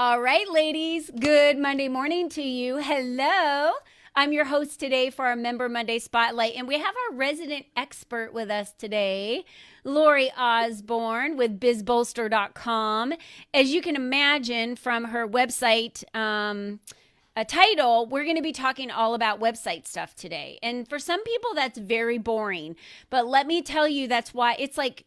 All right, ladies, good Monday morning to you. Hello. I'm your host today for our Member Monday Spotlight, and we have our resident expert with us today, Lori Osborne with bizbolster.com. As you can imagine from her website, a title, we're going to be talking all about website stuff today. And for some people, that's very boring. But let me tell you, that's why it's like,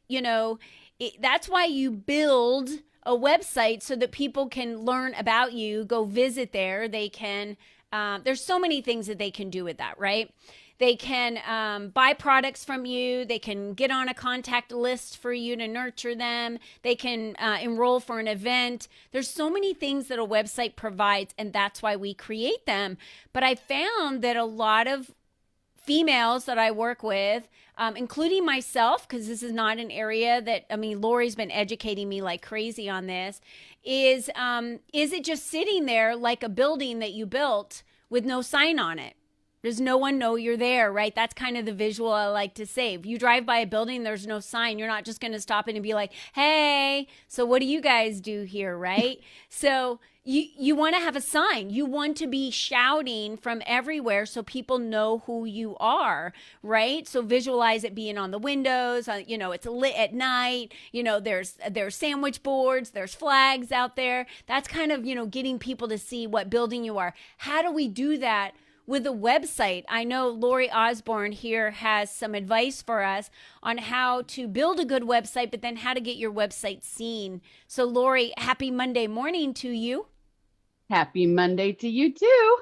that's why you build a website so that people can learn about you, go visit there. They can, there's so many things that they can do with that, right? They can buy products from you. They can get on a contact list for you to nurture them. They can enroll for an event. There's so many things that a website provides, and that's why we create them. But I found that a lot of females that I work with, including myself, because this is not an area that, Lori's been educating me like crazy on this, is it just sitting there like a building that you built with no sign on it? Does no one know you're there, right? That's kind of the visual I like to say. If you drive by a building, there's no sign. You're not just going to stop in and be like, hey, so what do you guys do here, right? So you want to have a sign. You want to be shouting from everywhere so people know who you are, right? So visualize it being on the windows. It's lit at night. There's sandwich boards. There's flags out there. That's kind of getting people to see what building you are. How do we do that with a website? I know Lori Osborne here has some advice for us on how to build a good website, but then how to get your website seen. So Lori, happy Monday morning to you. Happy Monday to you too.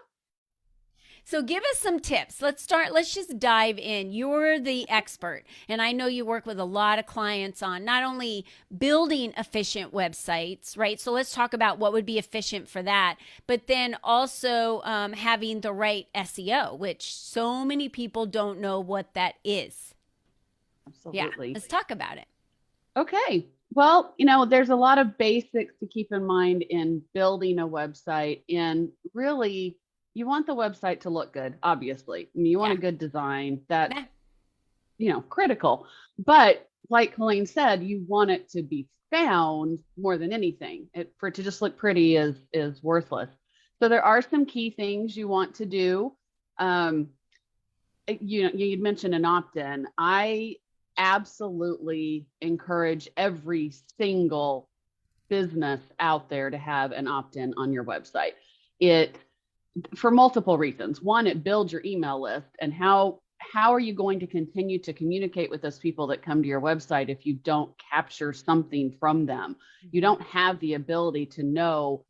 So give us some tips. Let's just dive in. You're the expert, and I know you work with a lot of clients on not only building efficient websites, right? So let's talk about what would be efficient for that, but then also having the right SEO, which so many people don't know what that is. Yeah, Absolutely. let's talk about it. Okay. Well, there's a lot of basics to keep in mind in building a website. And really, you want the website to look good, obviously. You want Yeah. a good design. That's, critical. But like Colleen said, you want it to be found more than anything. For it to just look pretty is worthless. So there are some key things you want to do. Um, you'd mentioned an opt-in. I absolutely encourage every single business out there to have an opt-in on your website. It For multiple reasons. One, it builds your email list, and how are you going to continue to communicate with those people that come to your website if you don't capture something from them? You don't have the ability to know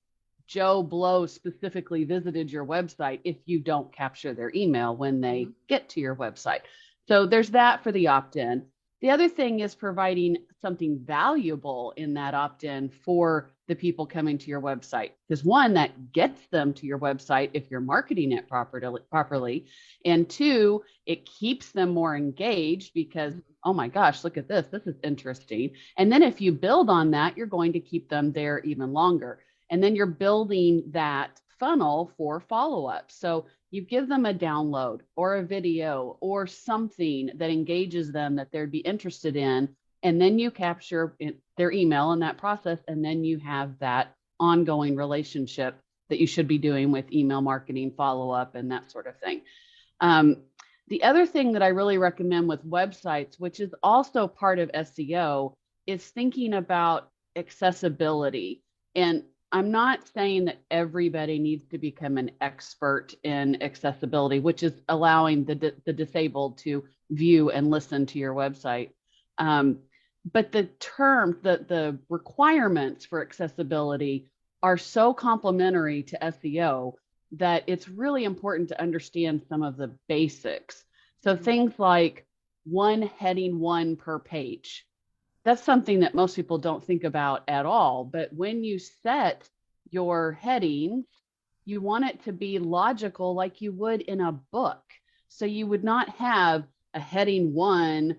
Joe Blow specifically visited your website if you don't capture their email when they get to your website. So there's that for the opt-in. The other thing is providing something valuable in that opt-in for the people coming to your website. Because one, that gets them to your website if you're marketing it properly. And two, it keeps them more engaged because, oh my gosh, look at this. This is interesting. And then if you build on that, you're going to keep them there even longer. And then you're building that funnel for follow-up. So you give them a download or a video or something that engages them that they'd be interested in. And then you capture their email in that process. And then you have that ongoing relationship that you should be doing with email marketing, follow-up, and that sort of thing. The other thing that I really recommend with websites, which is also part of SEO, is thinking about accessibility. And I'm not saying that everybody needs to become an expert in accessibility, which is allowing the disabled to view and listen to your website. But the terms, the requirements for accessibility are so complementary to SEO that it's really important to understand some of the basics. So things like one heading one per page. That's something that most people don't think about at all. But when you set your headings, you want it to be logical like you would in a book. So you would not have a heading one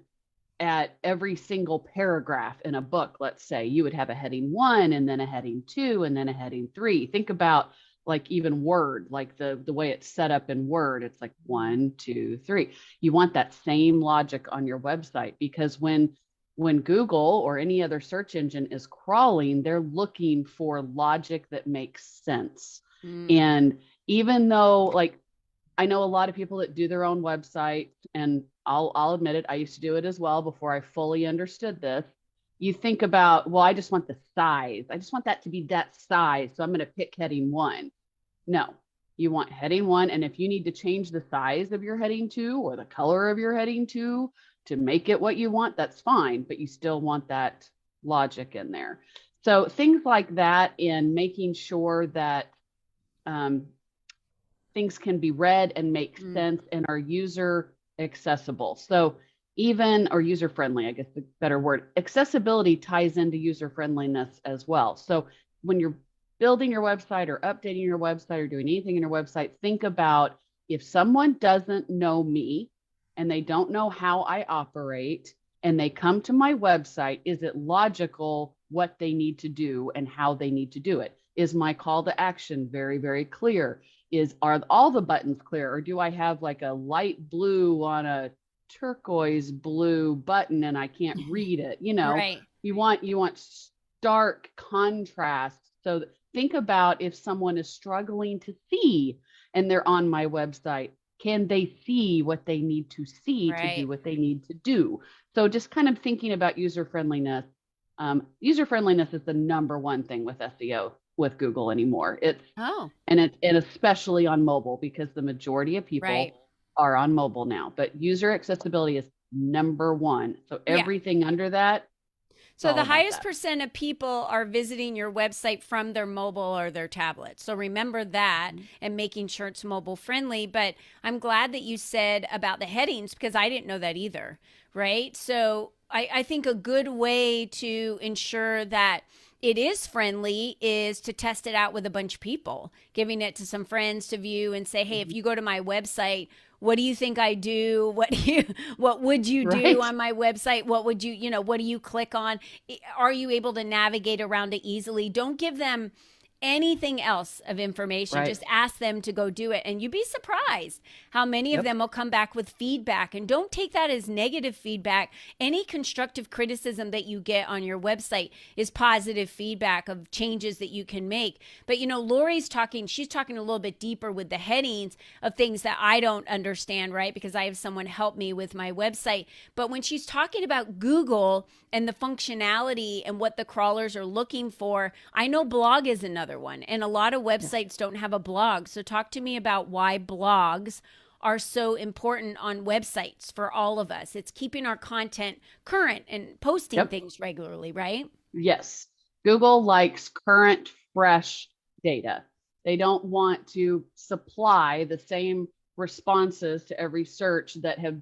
at every single paragraph in a book. Let's say you would have a heading one and then a heading two and then a heading three. Think about like even Word, like the way it's set up in Word, it's like 1, 2, 3. You want that same logic on your website because when when Google or any other search engine is crawling, they're looking for logic that makes sense. And even though, like, I know a lot of people that do their own website, and I'll admit it, I used to do it as well before I fully understood this. You think about, well, I just want the size. I just want that to be that size. So I'm going to pick heading 1. No, you want heading 1. And if you need to change the size of your heading 2 or the color of your heading 2 to make it what you want, that's fine. But you still want that logic in there. So things like that, in making sure that things can be read and make sense and are user accessible. So even, or user friendly, I guess the better word, accessibility ties into user friendliness as well. So when you're building your website or updating your website or doing anything in your website, think about, if someone doesn't know me and they don't know how I operate and they come to my website, is it logical what they need to do and how they need to do it? Is my call to action very, very clear? Are all the buttons clear, or do I have like a light blue on a turquoise blue button and I can't read it? Right. You want stark contrast. So think about, if someone is struggling to see and they're on my website, can they see what they need to see to do what they need to do? So just kind of thinking about user friendliness. User friendliness is the number one thing with SEO with Google anymore. And especially on mobile, because the majority of people are on mobile now. But user accessibility is number one. So everything under that. So the highest percent of people are visiting your website from their mobile or their tablet. So remember that, and making sure it's mobile friendly. But I'm glad that you said about the headings, because I didn't know that either. Right. So I think a good way to ensure that it is friendly is to test it out with a bunch of people, giving it to some friends to view and say, hey, if you go to my website, what do you think I do? What would you do on my website? What would what do you click on? Are you able to navigate around it easily? Don't give them anything else of information. Just ask them to go do it. And you'd be surprised how many of them will come back with feedback. And don't take that as negative feedback. Any constructive criticism that you get on your website is positive feedback of changes that you can make. But Lori's she's talking a little bit deeper with the headings of things that I don't understand, right? Because I have someone help me with my website. But when she's talking about Google and the functionality and what the crawlers are looking for, I know blog is another one. And a lot of websites don't have a blog. So talk to me about why blogs are so important on websites for all of us. It's keeping our content current and posting things regularly, right? Yes. Google likes current, fresh data. They don't want to supply the same responses to every search that has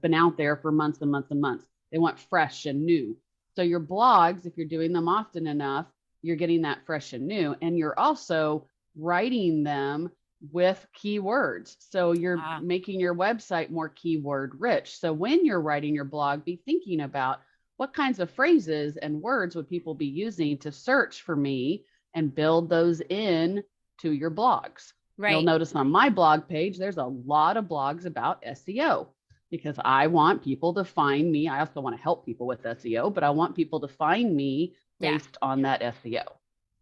been out there for months and months and months. They want fresh and new. So your blogs, if you're doing them often enough, you're getting that fresh and new. And you're also writing them with keywords. So you're making your website more keyword rich. So when you're writing your blog, be thinking about, what kinds of phrases and words would people be using to search for me, and build those in to your blogs. You'll notice on my blog page, there's a lot of blogs about SEO, because I want people to find me. I also want to help people with SEO, but I want people to find me based on that SEO.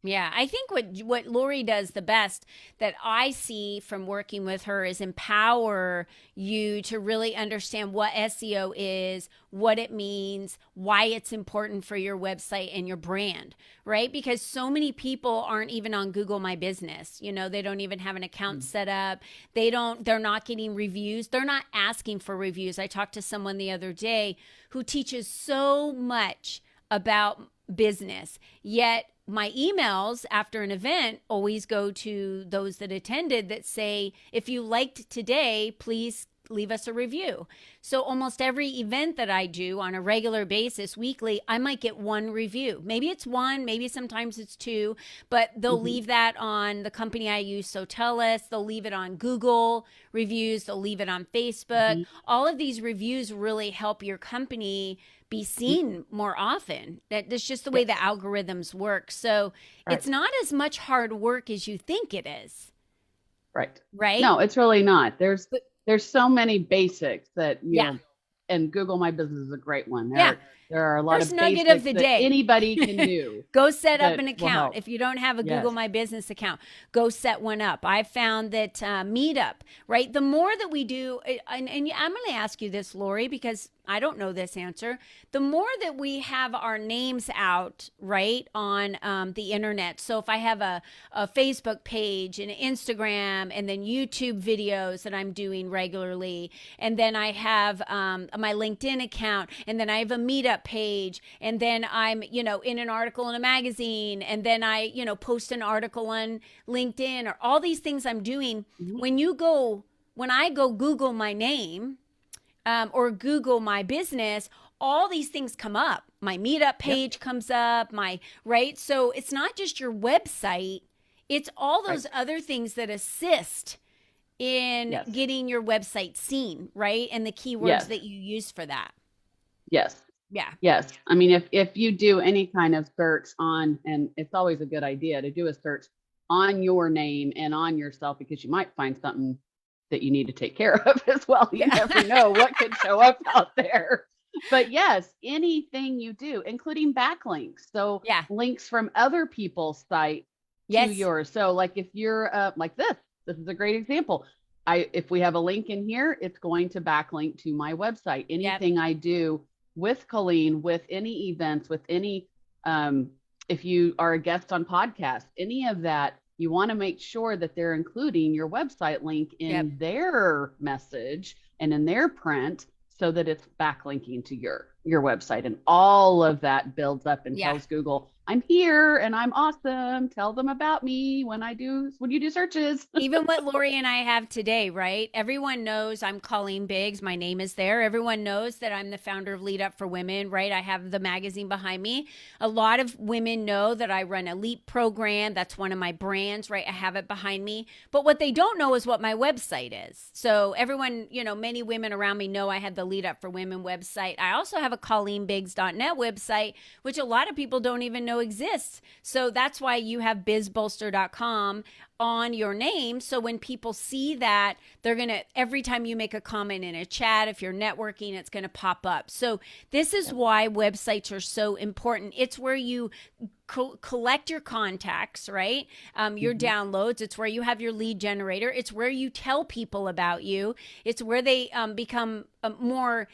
Yeah, I think what Lori does the best that I see from working with her is empower you to really understand what SEO is, what it means, why it's important for your website and your brand, right? Because so many people aren't even on Google My Business. They don't even have an account set up. They're not getting reviews. They're not asking for reviews. I talked to someone the other day who teaches so much about business, yet my emails after an event always go to those that attended that say, if you liked today, please leave us a review. So almost every event that I do on a regular basis, weekly, I might get one review. Maybe it's one, maybe sometimes it's two, but they'll leave that on the company I use, Sotellus. They'll leave it on Google reviews. They'll leave it on Facebook. All of these reviews really help your company be seen more often. That's just the way the algorithms work. So it's not as much hard work as you think it is. Right. Right? No, it's really not. There's so many basics that and Google My Business is a great one. Yeah. There are a lot First of nugget of basics the that day. anybody can do Go set up that an will account. help. If you don't have a Google Yes. My Business account, go set one up. I found that Meetup, right? The more that we do, and I'm going to ask you this, Lori, because I don't know this answer. The more that we have our names out, right, on the internet. So if I have a Facebook page, an Instagram, and then YouTube videos that I'm doing regularly, and then I have my LinkedIn account, and then I have a Meetup page, and then I'm, in an article in a magazine, and then I, post an article on LinkedIn, or all these things I'm doing. Mm-hmm. When I go Google my name, or Google my business, all these things come up. My Meetup page comes up, right? So it's not just your website, it's all those other things that assist in getting your website seen, right? And the keywords that you use for that. Yes. Yeah. Yes. I mean, if you do any kind of search on, and it's always a good idea to do a search on your name and on yourself, because you might find something that you need to take care of as well. You never know what could show up out there. But yes, anything you do, including backlinks. So links from other people's site to yours. So like if you're like this is a great example. If we have a link in here, it's going to backlink to my website. Anything I do with Colleen, with any events, with any, if you are a guest on podcasts, any of that, you want to make sure that they're including your website link in their message and in their print, so that it's backlinking to your website. And all of that builds up and tells Google, I'm here and I'm awesome. Tell them about me when you do searches. Even what Lori and I have today, right? Everyone knows I'm Colleen Biggs. My name is there. Everyone knows that I'm the founder of Lead Up for Women, right? I have the magazine behind me. A lot of women know that I run a LEAP program. That's one of my brands, right? I have it behind me. But what they don't know is what my website is. So everyone, many women around me know I had the Lead Up for Women website. I also have a ColleenBiggs.net website, which a lot of people don't even know exists. So that's why you have bizbolster.com on your name. So when people see that, they're going to, every time you make a comment in a chat, if you're networking, it's going to pop up. So this is why websites are so important. It's where you collect your contacts, right? Your downloads. It's where you have your lead generator. It's where you tell people about you. It's where they become more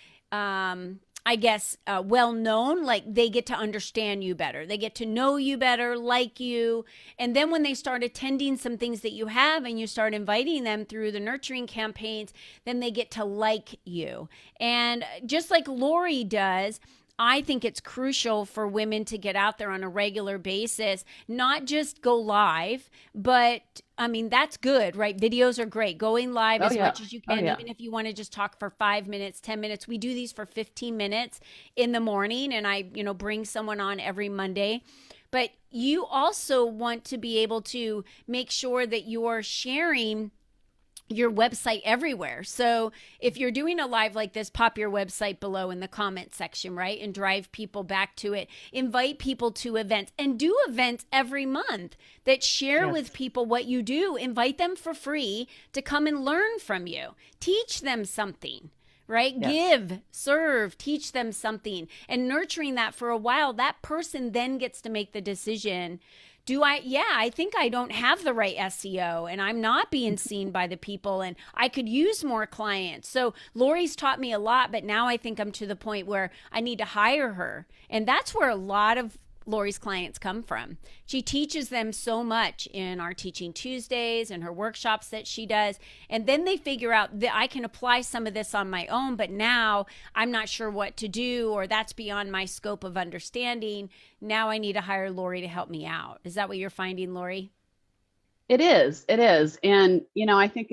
well known, like they get to understand you better. They get to know you better, like you. And then when they start attending some things that you have and you start inviting them through the nurturing campaigns, then they get to like you. And just like Lori does, I think it's crucial for women to get out there on a regular basis, not just go live, but I mean, that's good, right? Videos are great. Going live as much as you can, even if you want to just talk for 5 minutes, 10 minutes. We do these for 15 minutes in the morning, and I, bring someone on every Monday. But you also want to be able to make sure that you're sharing your website everywhere. So if you're doing a live like this, pop your website below in the comment section, right? And drive people back to it. Invite people to events, and do events every month that share with people what you do. Invite them for free to come and learn from you. Teach them something, right? Give, serve, teach them something, and nurturing that for a while. That person then gets to make the decision. I think I don't have the right SEO, and I'm not being seen by the people, and I could use more clients. So Lori's taught me a lot, but now I think I'm to the point where I need to hire her. And that's where a lot of Lori's clients come from. She teaches them so much in our Teaching Tuesdays and her workshops that she does. And then they figure out that I can apply some of this on my own, but now I'm not sure what to do, or that's beyond my scope of understanding. Now I need to hire Lori to help me out. Is that what you're finding, Lori? It is. It is. And, I think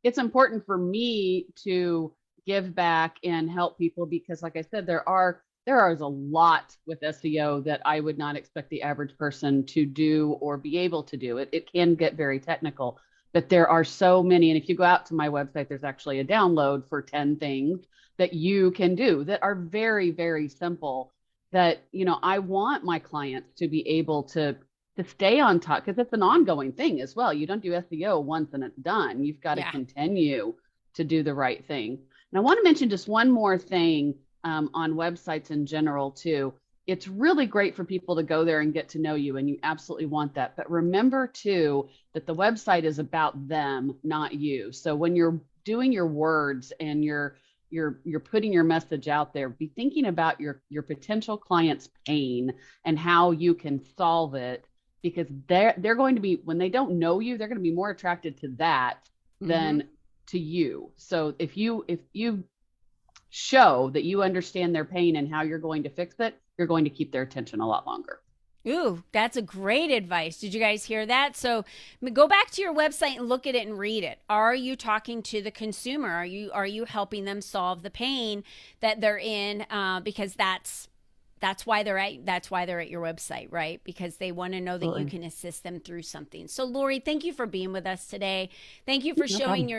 it's important for me to give back and help people, because like I said, there is a lot with SEO that I would not expect the average person to do or be able to do. It can get very technical, but there are so many. And if you go out to my website, there's actually a download for 10 things that you can do that are very, very simple, that, I want my clients to be able to stay on top, because it's an ongoing thing as well. You don't do SEO once and it's done. You've got to continue to do the right thing. And I want to mention just one more thing on websites in general, too. It's really great for people to go there and get to know you, and you absolutely want that. But remember, too, that the website is about them, not you. So when you're doing your words and you're putting your message out there, be thinking about your potential client's pain and how you can solve it, because they're going to be, when they don't know you, they're going to be more attracted to that than to you. So if you show that you understand their pain and how you're going to fix it, you're going to keep their attention a lot longer. Ooh, that's a great advice. Did you guys hear that? So go back to your website and look at it and read it. Are you talking to the consumer? Are you helping them solve the pain that they're in? Because that's why they're at your website, right? Because they want to know that you can assist them through something. So Lori, thank you for being with us today. Thank you for sharing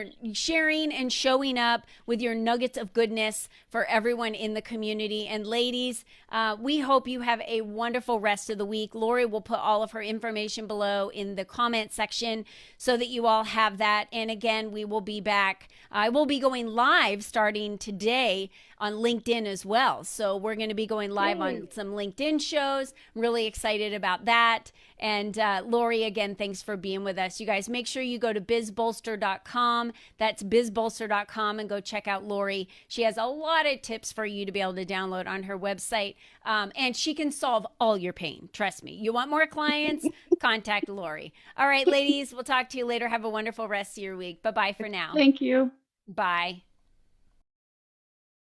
and showing up with your nuggets of goodness for everyone in the community. And ladies, we hope you have a wonderful rest of the week. Lori will put all of her information below in the comment section so that you all have that. And again, we will be back. I will be going live starting today on LinkedIn as well. So we're going to be going live on some LinkedIn shows. I'm really excited about that. And Lori, again, thanks for being with us. You guys, make sure you go to bizbolster.com. That's bizbolster.com, and go check out Lori. She has a lot of tips for you to be able to download on her website. And she can solve all your pain. Trust me. You want more clients? Contact Lori. All right, ladies, we'll talk to you later. Have a wonderful rest of your week. Bye-bye for now. Thank you. Bye.